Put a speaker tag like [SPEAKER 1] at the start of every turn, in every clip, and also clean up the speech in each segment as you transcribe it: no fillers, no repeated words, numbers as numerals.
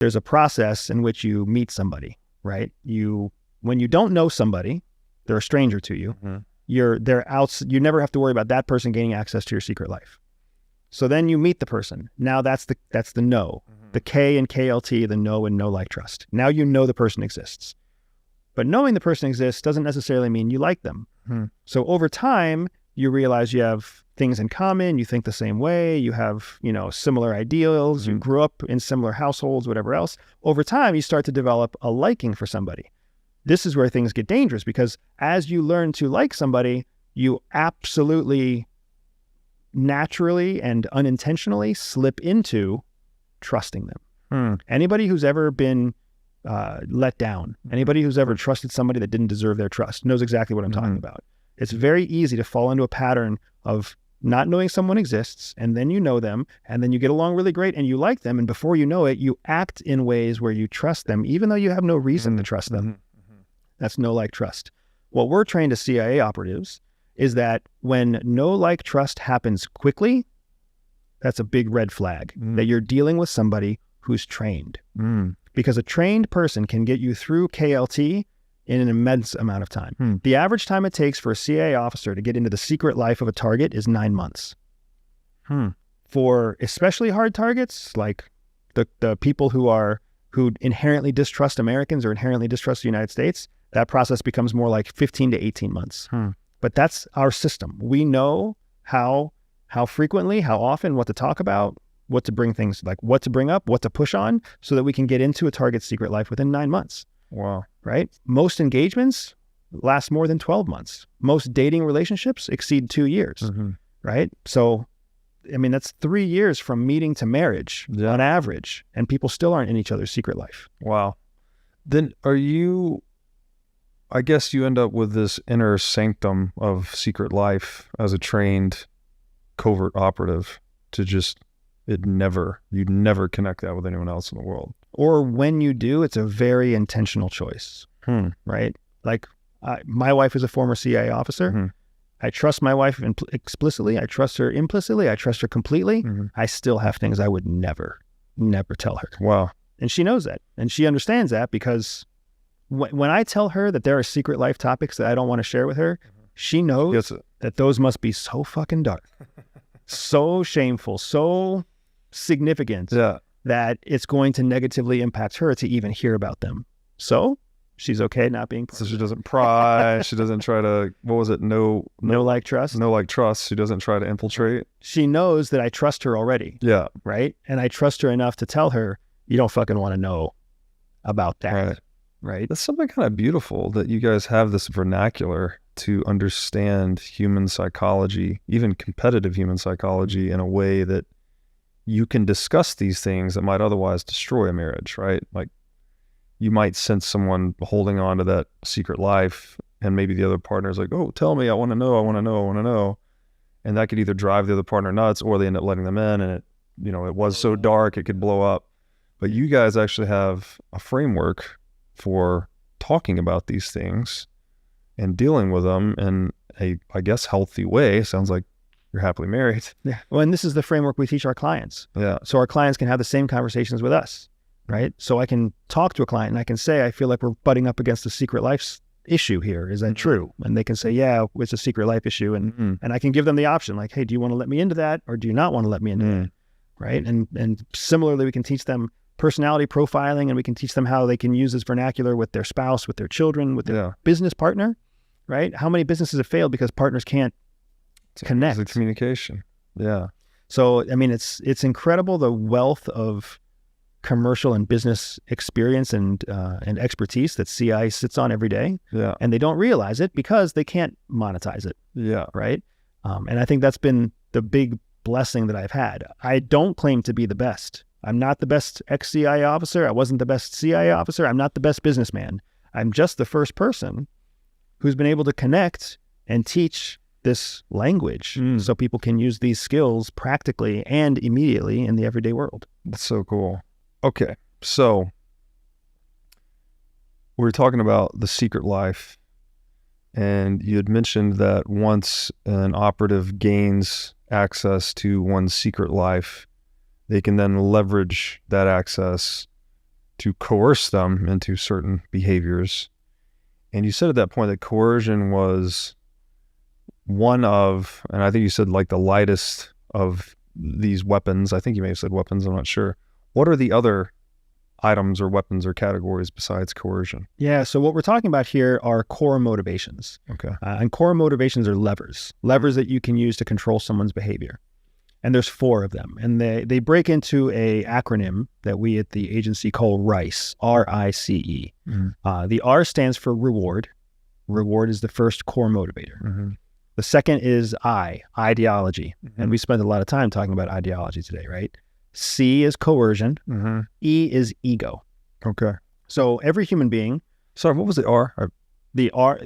[SPEAKER 1] there's a process in which you meet somebody, right? When you don't know somebody, they're a stranger to you.
[SPEAKER 2] Mm-hmm.
[SPEAKER 1] You never have to worry about that person gaining access to your secret life. So then you meet the person. Now that's the know, the K and KLT, the know and know, like, trust. Now you know the person exists. But knowing the person exists doesn't necessarily mean you like them.
[SPEAKER 2] Mm-hmm.
[SPEAKER 1] So over time, you realize you have things in common, you think the same way, you have, similar ideals, you grew up in similar households, whatever else. Over time, you start to develop a liking for somebody. This is where things get dangerous, because as you learn to like somebody, you absolutely naturally and unintentionally slip into trusting them. Anybody who's ever been let down, anybody who's ever trusted somebody that didn't deserve their trust knows exactly what I'm talking about. It's very easy to fall into a pattern of not knowing someone exists, and then you know them, and then you get along really great and you like them, and before you know it, you act in ways where you trust them even though you have no reason to trust them. That's know, like, trust. What we're trained as CIA operatives is that when know, like, trust happens quickly, that's a big red flag that you're dealing with somebody who's trained. Because a trained person can get you through KLT in an immense amount of time. The average time it takes for a CIA officer to get into the secret life of a target is 9 months. For especially hard targets, like the people who inherently distrust Americans or inherently distrust the United States, that process becomes more like 15 to 18 months. But that's our system. We know how frequently, how often, what to talk about, what to bring things, like what to bring up, what to push on, so that we can get into a target's secret life within 9 months.
[SPEAKER 2] Wow.
[SPEAKER 1] Right? Most engagements last more than 12 months. Most dating relationships exceed 2 years. Right? So, I mean, that's 3 years from meeting to marriage on average, and people still aren't in each other's secret life.
[SPEAKER 2] Wow. Then I guess you end up with this inner sanctum of secret life as a trained covert operative to just, you'd never connect that with anyone else in the world.
[SPEAKER 1] Or when you do, it's a very intentional choice, right? Like my wife is a former CIA officer. I trust my wife explicitly. I trust her implicitly. I trust her completely. I still have things I would never tell her.
[SPEAKER 2] Wow.
[SPEAKER 1] And she knows that. And she understands that, because when I tell her that there are secret life topics that I don't want to share with her, she knows that those must be so fucking dark, so shameful, so significant that it's going to negatively impact her to even hear about them. So she's okay not being.
[SPEAKER 2] So she doesn't pry. She doesn't try to, what was it? No,
[SPEAKER 1] like, trust.
[SPEAKER 2] No, like, trust. She doesn't try to infiltrate.
[SPEAKER 1] She knows that I trust her already.
[SPEAKER 2] Yeah.
[SPEAKER 1] Right. And I trust her enough to tell her, you don't fucking want to know about that. Right.
[SPEAKER 2] That's something kind of beautiful that you guys have this vernacular to understand human psychology, even competitive human psychology, in a way that you can discuss these things that might otherwise destroy a marriage, right? Like, you might sense someone holding on to that secret life, and maybe the other partner is like, oh, tell me, I want to know. And that could either drive the other partner nuts, or they end up letting them in, and it was so dark it could blow up. But you guys actually have a framework for talking about these things and dealing with them in a, I guess, healthy way. Sounds like you're happily married.
[SPEAKER 1] Yeah. Well, and this is the framework we teach our clients.
[SPEAKER 2] Yeah.
[SPEAKER 1] So our clients can have the same conversations with us, right? So I can talk to a client and I can say, I feel like we're butting up against a secret life issue here. Is that true? And they can say, yeah, it's a secret life issue. And I can give them the option, like, hey, do you want to let me into that, or do you not want to let me into that? Right. And similarly, we can teach them personality profiling, and we can teach them how they can use this vernacular with their spouse, with their children, with their business partner, right? How many businesses have failed because partners can't connect?
[SPEAKER 2] It's communication. Yeah.
[SPEAKER 1] So, I mean, it's incredible, the wealth of commercial and business experience and expertise that CI sits on every day.
[SPEAKER 2] Yeah.
[SPEAKER 1] And they don't realize it because they can't monetize it.
[SPEAKER 2] Yeah.
[SPEAKER 1] Right. And I think that's been the big blessing that I've had. I don't claim to be the best. I'm not the best ex-CIA officer. I wasn't the best CIA officer. I'm not the best businessman. I'm just the first person who's been able to connect and teach this language so people can use these skills practically and immediately in the everyday world.
[SPEAKER 2] That's so cool. Okay, so we were talking about the secret life, and you had mentioned that once an operative gains access to one's secret life, they can then leverage that access to coerce them into certain behaviors. And you said at that point that coercion was one of, and I think you said like the lightest of these weapons. I think you may have said weapons, I'm not sure. What are the other items or weapons or categories besides coercion?
[SPEAKER 1] Yeah, so what we're talking about here are core motivations.
[SPEAKER 2] Okay.
[SPEAKER 1] And core motivations are levers that you can use to control someone's behavior. And there's 4 of them. And they break into a acronym that we at the agency call RICE, R-I-C-E. The R stands for reward. Reward is the first core motivator. The second is ideology. And we spent a lot of time talking about ideology today, right? C is coercion. E is ego.
[SPEAKER 2] Okay.
[SPEAKER 1] So every human being.
[SPEAKER 2] Sorry, what was the R?
[SPEAKER 1] The R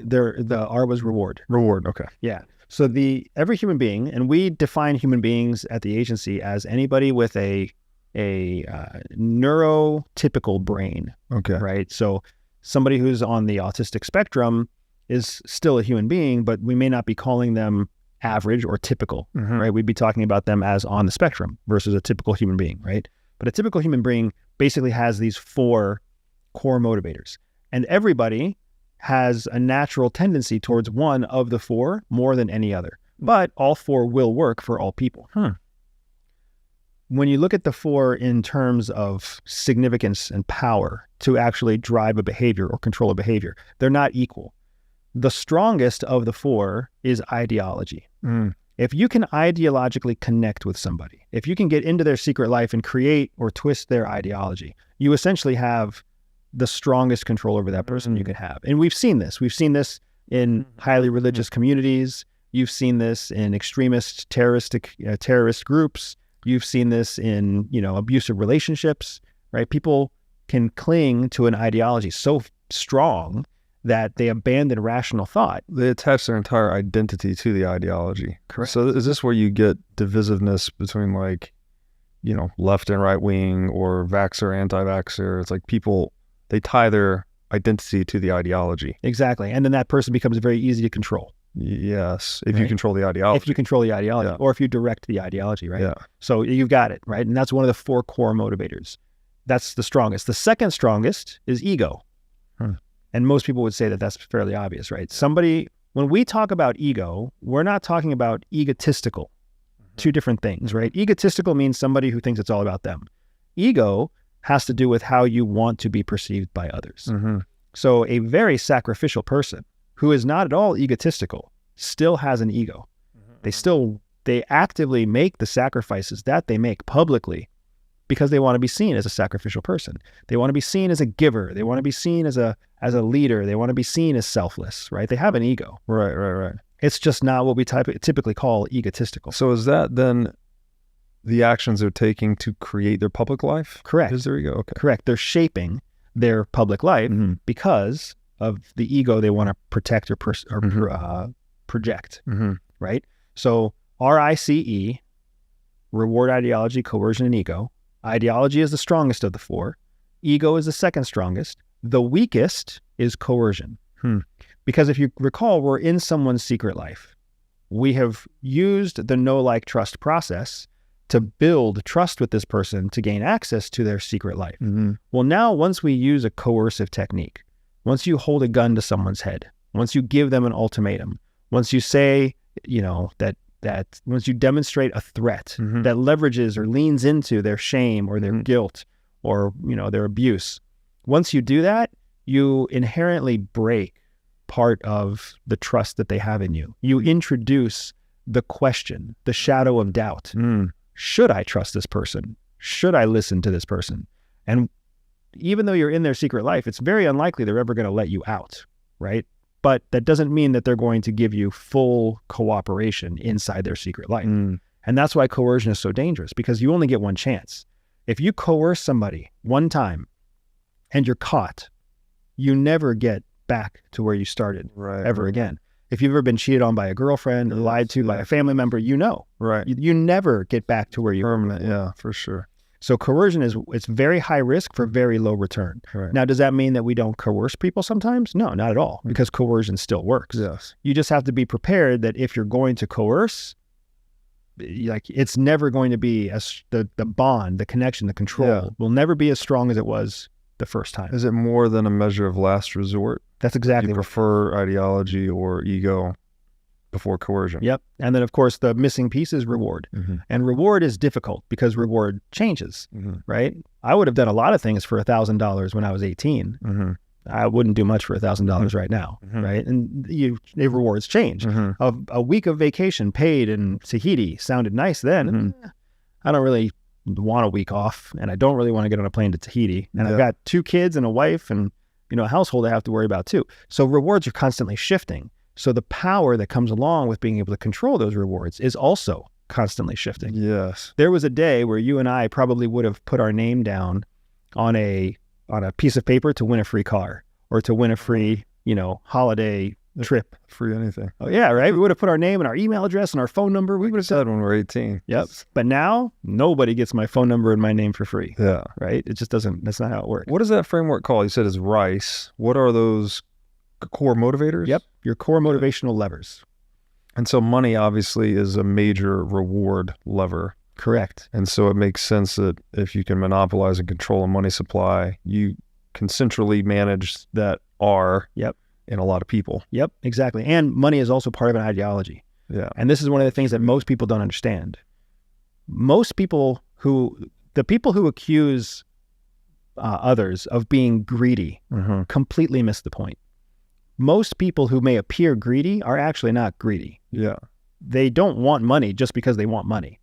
[SPEAKER 1] was reward.
[SPEAKER 2] Reward. Okay.
[SPEAKER 1] Yeah. So every human being, and we define human beings at the agency as anybody with a neurotypical brain.
[SPEAKER 2] Okay.
[SPEAKER 1] Right. So somebody who's on the autistic spectrum is still a human being, but we may not be calling them average or typical, right? We'd be talking about them as on the spectrum versus a typical human being, right? But a typical human being basically has these 4 core motivators. And everybody has a natural tendency towards one of the 4 more than any other. But all 4 will work for all people. When you look at the 4 in terms of significance and power to actually drive a behavior or control a behavior, they're not equal. The strongest of the 4 is ideology. If you can ideologically connect with somebody, if you can get into their secret life and create or twist their ideology, you essentially have the strongest control over that person you can have. And we've seen this. We've seen this in highly religious communities. You've seen this in extremist terrorist groups. You've seen this in, abusive relationships, right? People can cling to an ideology so strong that they abandon rational thought.
[SPEAKER 2] They attach their entire identity to the ideology.
[SPEAKER 1] Correct.
[SPEAKER 2] So is this where you get divisiveness between left and right wing or vaxxer, anti-vaxxer? It's like people, they tie their identity to the ideology.
[SPEAKER 1] Exactly. And then that person becomes very easy to control.
[SPEAKER 2] Yes. If you control the ideology.
[SPEAKER 1] If you control the ideology or if you direct the ideology, right?
[SPEAKER 2] Yeah.
[SPEAKER 1] So you've got it, right? And that's one of the 4 core motivators. That's the strongest. The second strongest is ego. And most people would say that that's fairly obvious, right? When we talk about ego, we're not talking about egotistical. 2 different things, right? Egotistical means somebody who thinks it's all about them. Ego has to do with how you want to be perceived by others. So a very sacrificial person who is not at all egotistical still has an ego. They actively make the sacrifices that they make publicly because they want to be seen as a sacrificial person. They want to be seen as a giver. They want to be seen as a leader. They want to be seen as selfless, right? They have an ego.
[SPEAKER 2] Right.
[SPEAKER 1] It's just not what we typically call egotistical.
[SPEAKER 2] So is that then the actions they're taking to create their public life?
[SPEAKER 1] Correct.
[SPEAKER 2] Is their ego? Okay.
[SPEAKER 1] Correct. They're shaping their public life because of the ego they want to protect or project, right? So RICE, reward, ideology, coercion, and ego. Ideology is the strongest of the 4. Ego is the second strongest. The weakest is coercion. Because if you recall, we're in someone's secret life. We have used the know, like, trust process to build trust with this person to gain access to their secret life. Well, now once we use a coercive technique, once you hold a gun to someone's head, once you give them an ultimatum, once you say, that once you demonstrate a threat that leverages or leans into their shame or their guilt or, their abuse, once you do that, you inherently break part of the trust that they have in you. You introduce the question, the shadow of doubt. Should I trust this person? Should I listen to this person? And even though you're in their secret life, it's very unlikely they're ever going to let you out, right? But that doesn't mean that they're going to give you full cooperation inside their secret life. And that's why coercion is so dangerous, because you only get one chance. If you coerce somebody one time and you're caught, you never get back to where you started ever again. If you've ever been cheated on by a girlfriend or lied to by a family member, right? You never get back to where you were.
[SPEAKER 2] Permanent, yeah, for sure.
[SPEAKER 1] So coercion it's very high risk for very low return.
[SPEAKER 2] Right.
[SPEAKER 1] Now, does that mean that we don't coerce people sometimes? No, not at all, because coercion still works.
[SPEAKER 2] Yes.
[SPEAKER 1] You just have to be prepared that if you're going to coerce, it's never going to be the bond, the connection, the control will never be as strong as it was the first time.
[SPEAKER 2] Is it more than a measure of last resort?
[SPEAKER 1] That's exactly
[SPEAKER 2] You
[SPEAKER 1] what.
[SPEAKER 2] prefer ideology or ego before coercion?
[SPEAKER 1] Yep. And then, of course, the missing piece is reward.
[SPEAKER 2] Mm-hmm.
[SPEAKER 1] And reward is difficult because reward changes,
[SPEAKER 2] Mm-hmm.
[SPEAKER 1] right? I would have done a lot of things for $1,000 when I was 18.
[SPEAKER 2] Mm-hmm.
[SPEAKER 1] I wouldn't do much for $1,000 right now,
[SPEAKER 2] Mhm.
[SPEAKER 1] right? And the rewards change.
[SPEAKER 2] Mm-hmm.
[SPEAKER 1] A week of vacation paid in Tahiti sounded nice then.
[SPEAKER 2] Mhm.
[SPEAKER 1] I don't really want a week off, and I don't really want to get on a plane to Tahiti. And I've
[SPEAKER 2] Yeah.
[SPEAKER 1] got 2 kids and a wife and, a household I have to worry about too. So rewards are constantly shifting. So the power that comes along with being able to control those rewards is also constantly shifting.
[SPEAKER 2] Yes.
[SPEAKER 1] There was a day where you and I probably would have put our name down on a piece of paper to win a free car or to win a free, holiday trip.
[SPEAKER 2] Free anything.
[SPEAKER 1] Oh yeah, right? We would have put our name and our email address and our phone number. We would have
[SPEAKER 2] Said when we're 18.
[SPEAKER 1] Yep. But now nobody gets my phone number and my name for free,
[SPEAKER 2] Yeah.
[SPEAKER 1] right? It just doesn't, that's not how it works.
[SPEAKER 2] What is that framework called? You said it's RICE. What are those core motivators?
[SPEAKER 1] Yep. Your core motivational levers.
[SPEAKER 2] And so money obviously is a major reward lever.
[SPEAKER 1] Correct.
[SPEAKER 2] And so it makes sense that if you can monopolize and control a money supply, you can centrally manage that R
[SPEAKER 1] Yep.
[SPEAKER 2] in a lot of people.
[SPEAKER 1] Yep, exactly. And money is also part of an ideology.
[SPEAKER 2] Yeah.
[SPEAKER 1] And this is one of the things that most people don't understand. The people who accuse others of being greedy
[SPEAKER 2] Mm-hmm.
[SPEAKER 1] completely miss the point. Most people who may appear greedy are actually not greedy.
[SPEAKER 2] Yeah.
[SPEAKER 1] They don't want money just because they want money.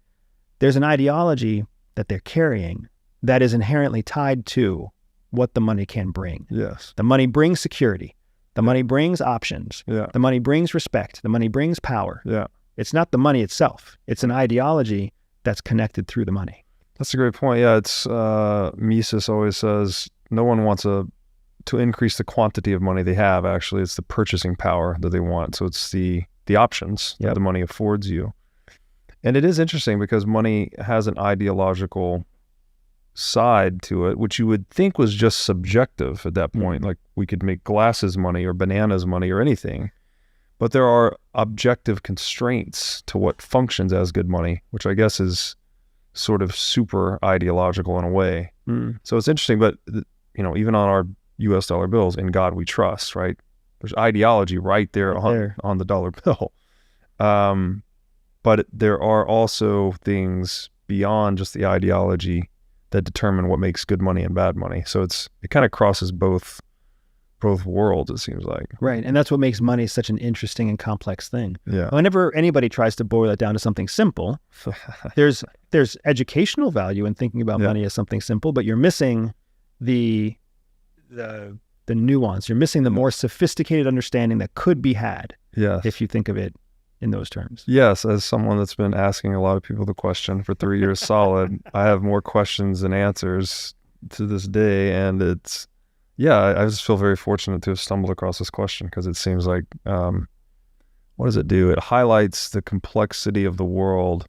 [SPEAKER 1] There's an ideology that they're carrying that is inherently tied to what the money can bring.
[SPEAKER 2] Yes.
[SPEAKER 1] The money brings security. The money brings options.
[SPEAKER 2] Yeah.
[SPEAKER 1] The money brings respect. The money brings power.
[SPEAKER 2] Yeah.
[SPEAKER 1] It's not the money itself. It's an ideology that's connected through the money.
[SPEAKER 2] That's a great point. Yeah. It's Mises always says no one wants to increase the quantity of money they have. Actually, it's the purchasing power that they want. So it's the options that
[SPEAKER 1] Yep.
[SPEAKER 2] the money affords you. And it is interesting because money has an ideological side to it, which you would think was just subjective at that point. Like we could make glasses money or bananas money or anything. But there are objective constraints to what functions as good money, which I guess is sort of super ideological in a way. So it's interesting, but even on our US dollar bills, in God we trust, right? There's ideology right there on the dollar bill. But there are also things beyond just the ideology that determine what makes good money and bad money. So it kind of crosses both worlds, it seems like.
[SPEAKER 1] Right. And that's what makes money such an interesting and complex thing.
[SPEAKER 2] Yeah.
[SPEAKER 1] Whenever anybody tries to boil it down to something simple, there's educational value in thinking about money as something simple, but you're missing the nuance. You're missing the more sophisticated understanding that could be had if you think of it in those terms.
[SPEAKER 2] Yes, as someone that's been asking a lot of people the question for 3 years solid, I have more questions than answers to this day. And I just feel very fortunate to have stumbled across this question because it seems like, what does it do? It highlights the complexity of the world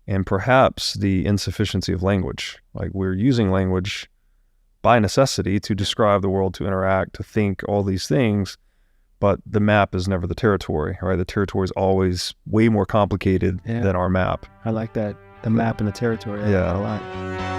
[SPEAKER 2] and perhaps the insufficiency of language. Like we're using language by necessity to describe the world, to interact, to think, all these things. But the map is never the territory, right? The territory is always way more complicated than our map.
[SPEAKER 1] I like that. The map and the territory. I like that a lot.